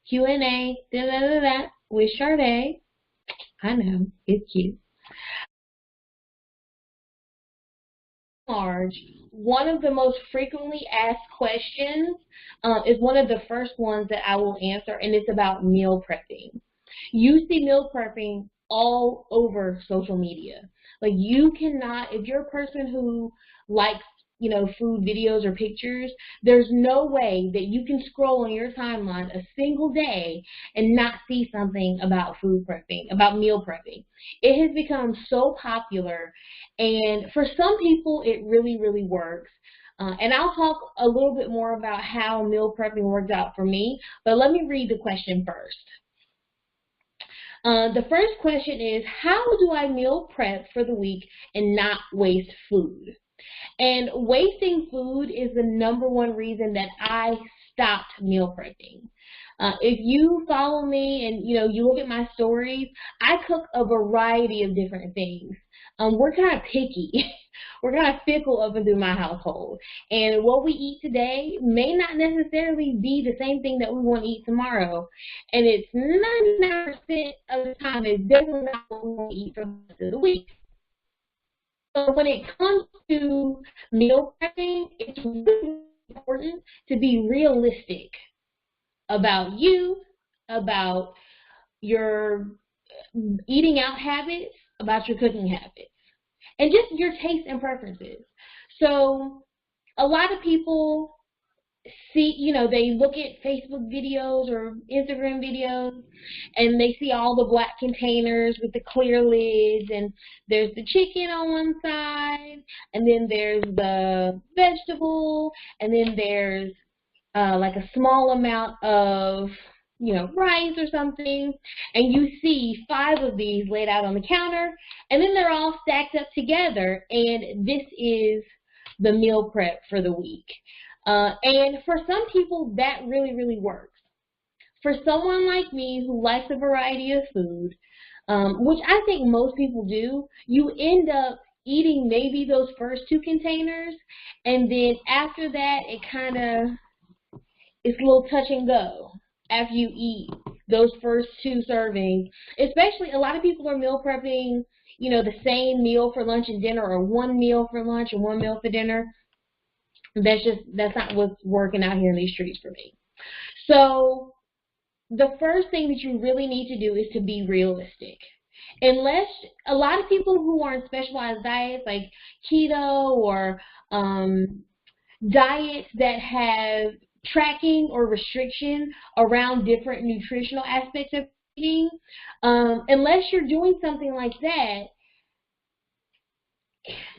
Q&A, da-da-da-da, with Shardae. I know, it's cute. Large, one of the most frequently asked questions is one of the first ones that I will answer, and it's about meal prepping. You see meal prepping all over social media. Like, you cannot, if you're a person who likes, food videos or pictures, there's no way that you can scroll on your timeline a single day and not see something about food prepping, about meal prepping. It has become so popular, and for some people, it really, really works. And I'll talk a little bit more about how meal prepping works out for me, but let me read the question first. The first question is, how do I meal prep for the week and not waste food? And wasting food is the #1 reason that I stopped meal prepping. If you follow me and you look at my stories, I cook a variety of different things. We're kind of picky. We're kind of fickle up and through my household. And what we eat today may not necessarily be the same thing that we want to eat tomorrow. And it's 99% of the time, it's definitely not what we want to eat for the rest of the week. So when it comes to meal prepping, it's really important to be realistic about you, about your eating out habits, about your cooking habits, and just your taste and preferences. So a lot of people see, they look at Facebook videos or Instagram videos, and they see all the black containers with the clear lids, and there's the chicken on one side, and then there's the vegetable, and then there's like a small amount of rice or something, and you see 5 of these laid out on the counter, and then they're all stacked up together, and this is the meal prep for the week. And for some people, that really, really works. For someone like me who likes a variety of food, which I think most people do, you end up eating maybe those first 2 containers, and then after that, it's a little touch and go after you eat those first 2 servings. Especially, a lot of people are meal prepping, the same meal for lunch and dinner, or 1 meal for lunch and 1 meal for dinner. That's not what's working out here in these streets for me. So the first thing that you really need to do is to be realistic. Unless, a lot of people who are on specialized diets like keto or diets that have tracking or restriction around different nutritional aspects of eating, unless you're doing something like that,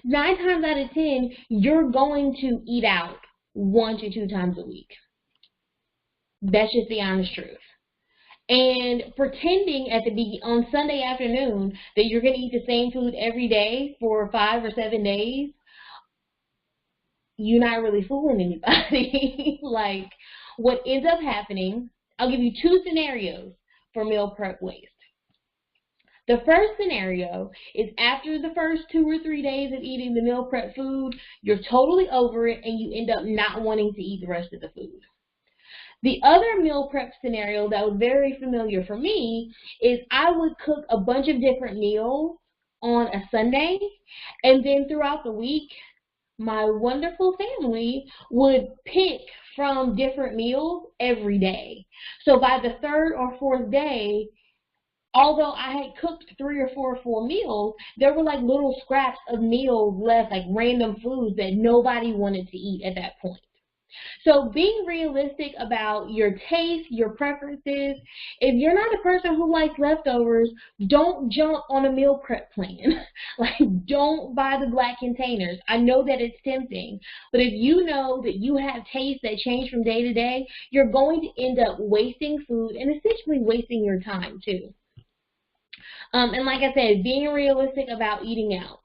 9 times out of 10, you're going to eat out 1 to 2 times a week. That's just the honest truth. And pretending on Sunday afternoon that you're going to eat the same food every day for 5 or 7 days, you're not really fooling anybody. Like, what ends up happening, I'll give you 2 scenarios for meal prep waste. The first scenario is after the first 2 or 3 days of eating the meal prep food, you're totally over it and you end up not wanting to eat the rest of the food. The other meal prep scenario that was very familiar for me is I would cook a bunch of different meals on a Sunday, and then throughout the week, my wonderful family would pick from different meals every day. So by the 3rd or 4th day, although I had cooked 3 or 4 full meals, there were like little scraps of meals left, like random foods that nobody wanted to eat at that point. So being realistic about your taste, your preferences. If you're not a person who likes leftovers, don't jump on a meal prep plan. Like, don't buy the black containers. I know that it's tempting, but if you know that you have tastes that change from day to day, you're going to end up wasting food and essentially wasting your time too. And like I said, being realistic about eating out.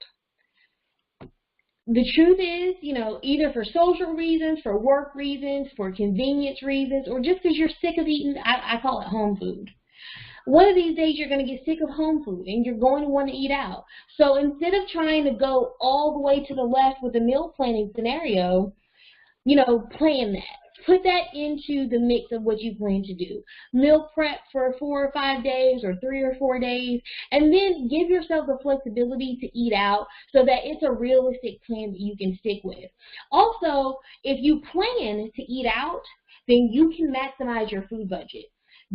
The truth is, either for social reasons, for work reasons, for convenience reasons, or just because you're sick of eating, I call it home food. One of these days you're going to get sick of home food and you're going to want to eat out. So instead of trying to go all the way to the left with a meal planning scenario, plan that. Put that into the mix of what you plan to do. Meal prep for 4 or 5 days or 3 or 4 days, and then give yourself the flexibility to eat out so that it's a realistic plan that you can stick with. Also, if you plan to eat out, then you can maximize your food budget.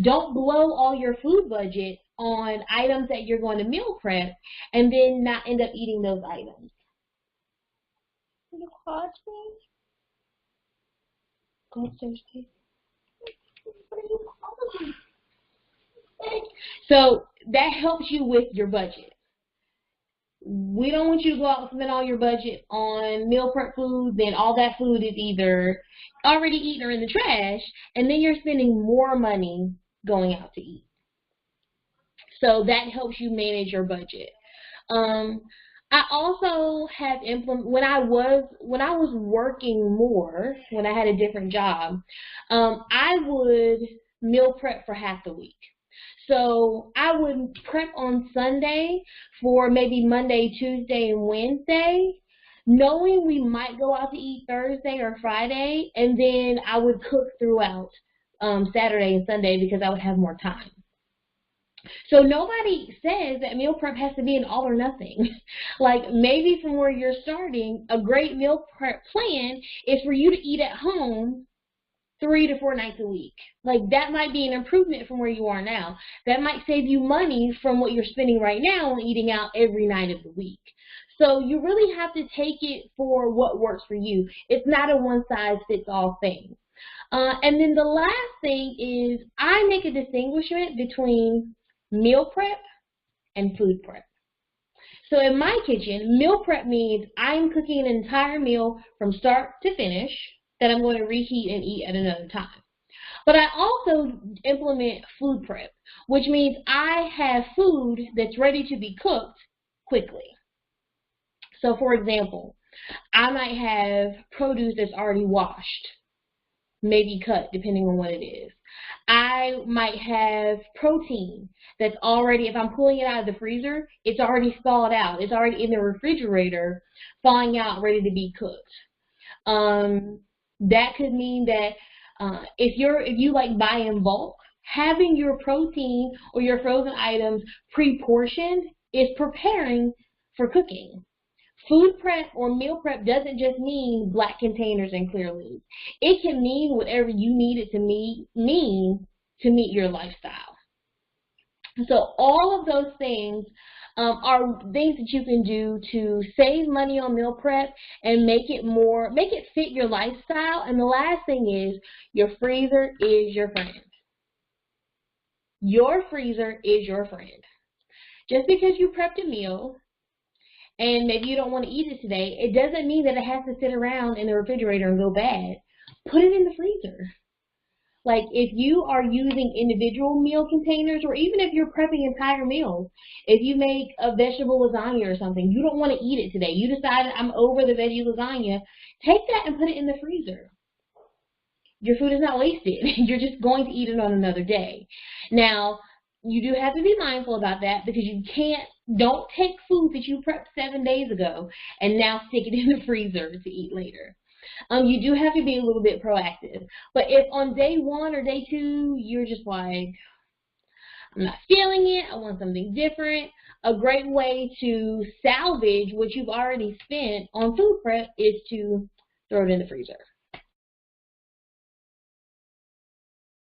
Don't blow all your food budget on items that you're going to meal prep and then not end up eating those items. Go upstairs, please. So that helps you with your budget. We don't want you to go out and spend all your budget on meal prep food, then all that food is either already eaten or in the trash, and then you're spending more money going out to eat. So that helps you manage your budget. I also have when I was working more, when I had a different job, I would meal prep for half the week. So I would prep on Sunday for maybe Monday, Tuesday, and Wednesday, knowing we might go out to eat Thursday or Friday, and then I would cook throughout Saturday and Sunday because I would have more time. So nobody says that meal prep has to be an all or nothing. Like maybe from where you're starting, a great meal prep plan is for you to eat at home 3 to 4 nights a week. Like that might be an improvement from where you are now. That might save you money from what you're spending right now on eating out every night of the week. So you really have to take it for what works for you. It's not a one-size-fits-all thing. And then the last thing is I make a distinguishment between meal prep and food prep. So in my kitchen, meal prep means I'm cooking an entire meal from start to finish that I'm going to reheat and eat at another time. But I also implement food prep, which means I have food that's ready to be cooked quickly. So for example, I might have produce that's already washed, maybe cut, depending on what it is. I might have protein that's already, if I'm pulling it out of the freezer, it's already thawed out. It's already in the refrigerator, thawing out, ready to be cooked. That could mean that if you like buy in bulk, having your protein or your frozen items pre-portioned is preparing for cooking. Food prep or meal prep doesn't just mean black containers and clear lids. It can mean whatever you need it to mean to meet your lifestyle. So all of those things are things that you can do to save money on meal prep and make it fit your lifestyle. And the last thing is your freezer is your friend. Your freezer is your friend. Just because you prepped a meal and maybe you don't want to eat it today, it doesn't mean that it has to sit around in the refrigerator and go bad. Put it in the freezer. Like if you are using individual meal containers, or even if you're prepping entire meals, if you make a vegetable lasagna or something, you don't want to eat it today. You decided I'm over the veggie lasagna, take that and put it in the freezer. Your food is not wasted. You're just going to eat it on another day. Now, you do have to be mindful about that because don't take food that you prepped 7 days ago and now stick it in the freezer to eat later. You do have to be a little bit proactive. But if on day 1 or day 2, you're just like, I'm not feeling it, I want something different, a great way to salvage what you've already spent on food prep is to throw it in the freezer.